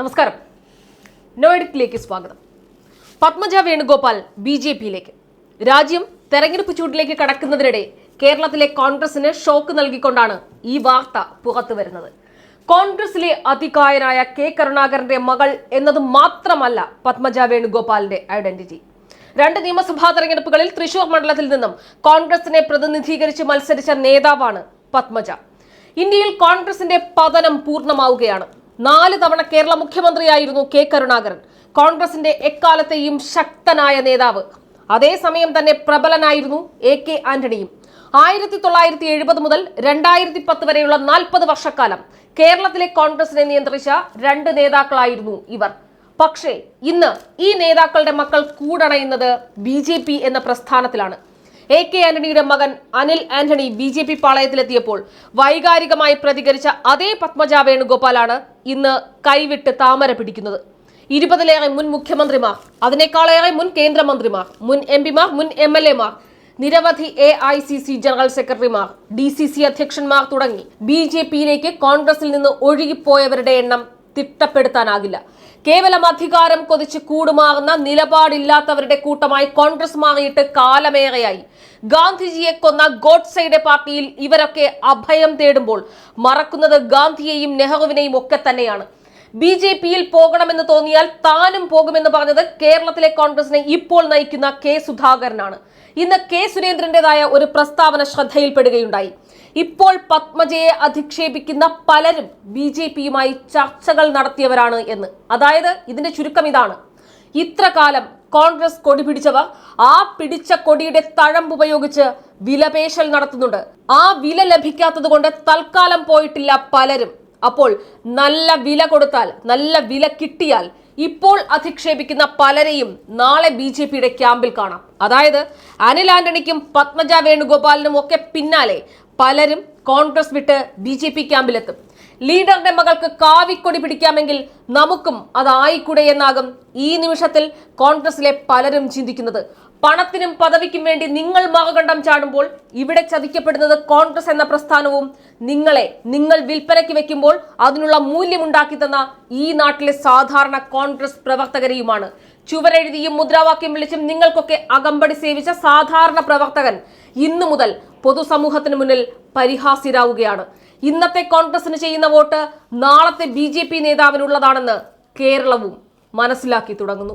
നമസ്കാരം. നോയിഡിക്കിലേക്ക് സ്വാഗതം. പത്മജ വേണുഗോപാൽ ബി.ജെ.പിയിലേക്ക്. രാജ്യം തെരഞ്ഞെടുപ്പ് ചൂടിലേക്ക് കടക്കുന്നതിനിടെ കേരളത്തിലെ കോൺഗ്രസിന് ഷോക്ക് നൽകിക്കൊണ്ടാണ് ഈ വാർത്ത പുറത്തു വരുന്നത്. കോൺഗ്രസിലെ അതികായനായ കെ കരുണാകരന്റെ മകൾ എന്നത് മാത്രമല്ല പത്മജ വേണുഗോപാലിന്റെ ഐഡന്റിറ്റി. 2 നിയമസഭാ തെരഞ്ഞെടുപ്പുകളിൽ തൃശൂർ മണ്ഡലത്തിൽ നിന്നും കോൺഗ്രസിനെ പ്രതിനിധീകരിച്ച് മത്സരിച്ച നേതാവാണ് പത്മജ. ഇന്ത്യയിൽ കോൺഗ്രസിന്റെ പതനം പൂർണ്ണമാവുകയാണ്. 4 തവണ കേരള മുഖ്യമന്ത്രിയായിരുന്നു കെ കരുണാകരൻ, കോൺഗ്രസിന്റെ എക്കാലത്തെയും ശക്തനായ നേതാവ്. അതേസമയം തന്നെ പ്രബലനായിരുന്നു എ.കെ. ആന്റണിയും. 1970 മുതൽ 2010 വരെയുള്ള 40 വർഷക്കാലം കേരളത്തിലെ കോൺഗ്രസിനെ നിയന്ത്രിച്ച 2 നേതാക്കളായിരുന്നു ഇവർ. പക്ഷേ ഇന്ന് ഈ നേതാക്കളുടെ മക്കൾ കൂടണയുന്നത് ബി.ജെ.പി. എന്ന പ്രസ്ഥാനത്തിലാണ്. എ.കെ. ആന്റണിയുടെ മകൻ അനിൽ ആന്റണി ബി.ജെ.പി. പാളയത്തിലെത്തിയപ്പോൾ വൈകാരികമായി പ്രതികരിച്ച അതേ പത്മജ വേണുഗോപാലാണ് ഇന്ന് കൈവിട്ട് താമര പിടിക്കുന്നത്. 20-ലേറെ മുൻ മുഖ്യമന്ത്രിമാർ, അതിനേക്കാളേറെ മുൻ കേന്ദ്രമന്ത്രിമാർ, മുൻ എംപിമാർ, മുൻ എംഎൽഎമാർ, നിരവധി AICC ജനറൽ സെക്രട്ടറിമാർ, DCC അധ്യക്ഷന്മാർ തുടങ്ങി ബി.ജെ.പിയിലേക്ക് കോൺഗ്രസിൽ നിന്ന് ഒഴുകിപ്പോയവരുടെ എണ്ണം തിട്ടപ്പെടുത്താനാകില്ല. കേവലം അധികാരം കൊതിച്ച് കൂടുമാറുന്ന നിലപാടില്ലാത്തവരുടെ കൂട്ടമായി കോൺഗ്രസ് മാറിയിട്ട് കാലമേറെയായി. ഗാന്ധിജിയെ കൊന്ന ഗോഡ്സെയുടെ പാർട്ടിയിൽ ഇവരൊക്കെ അഭയം തേടുമ്പോൾ മറക്കുന്നത് ഗാന്ധിയെയും നെഹ്റുവിനെയും ഒക്കെ തന്നെയാണ്. ബി.ജെ.പിയിൽ പോകണമെന്ന് തോന്നിയാൽ താനും പോകുമെന്ന് പറഞ്ഞത് കേരളത്തിലെ കോൺഗ്രസിനെ ഇപ്പോൾ നയിക്കുന്ന കെ സുധാകരനാണ്. ഇന്ന് കെ സുരേന്ദ്രന്റേതായ ഒരു പ്രസ്താവന ശ്രദ്ധയിൽപ്പെടുകയുണ്ടായി. ഇപ്പോൾ പത്മജയെ അധിക്ഷേപിക്കുന്ന പലരും ബി.ജെ.പിയുമായി ചർച്ചകൾ നടത്തിയവരാണ് എന്ന്. അതായത് ഇതിന്റെ ചുരുക്കം ഇതാണ്: ഇത്ര കാലം കോൺഗ്രസ് കൊടി പിടിച്ചവർ ആ പിടിച്ച കൊടിയുടെ തഴമ്പുപയോഗിച്ച് വിലപേശൽ നടത്തുന്നുണ്ട്. ആ വില ലഭിക്കാത്തത് കൊണ്ട് തൽക്കാലം പോയിട്ടില്ല പലരും. അപ്പോൾ നല്ല വില കൊടുത്താൽ, നല്ല വില കിട്ടിയാൽ ഇപ്പോൾ അധിക്ഷേപിക്കുന്ന പലരെയും നാളെ ബി.ജെ.പിയുടെ ക്യാമ്പിൽ കാണാം. അതായത് അനിൽ ആന്റണിക്കും പത്മജ വേണുഗോപാലിനും ഒക്കെ പിന്നാലെ പലരും കോൺഗ്രസ് വിട്ട് ബി.ജെ.പി. ക്യാമ്പിലെത്തും. ലീഡറുടെ മകൾക്ക് കാവിക്കൊടി പിടിക്കാമെങ്കിൽ നമുക്കും അതായിക്കൂടെ എന്നാകും ഈ നിമിഷത്തിൽ കോൺഗ്രസിലെ പലരും ചിന്തിക്കുന്നത്. പണത്തിനും പദവിക്കും വേണ്ടി നിങ്ങൾ മറുകണ്ഠം ചാടുമ്പോൾ ഇവിടെ ചതിക്കപ്പെടുന്നത് കോൺഗ്രസ് എന്ന പ്രസ്ഥാനവും നിങ്ങൾ വിൽപ്പനയ്ക്ക് വെക്കുമ്പോൾ അതിനുള്ള മൂല്യമുണ്ടാക്കി തന്ന ഈ നാട്ടിലെ സാധാരണ കോൺഗ്രസ് പ്രവർത്തകരെയുമാണ്. ചുവരെഴുതിയും മുദ്രാവാക്യം വിളിച്ചും നിങ്ങൾക്കൊക്കെ അകമ്പടി സേവിച്ച സാധാരണ പ്രവർത്തകൻ ഇന്നു മുതൽ പൊതുസമൂഹത്തിന് മുന്നിൽ പരിഹാസ്യരാവുകയാണ്. ഇന്നത്തെ കോൺഗ്രസിന് ചെയ്യുന്ന വോട്ട് നാളത്തെ ബി.ജെ.പി. നേതാവിനുള്ളതാണെന്ന് കേരളവും മനസ്സിലാക്കി തുടങ്ങുന്നു.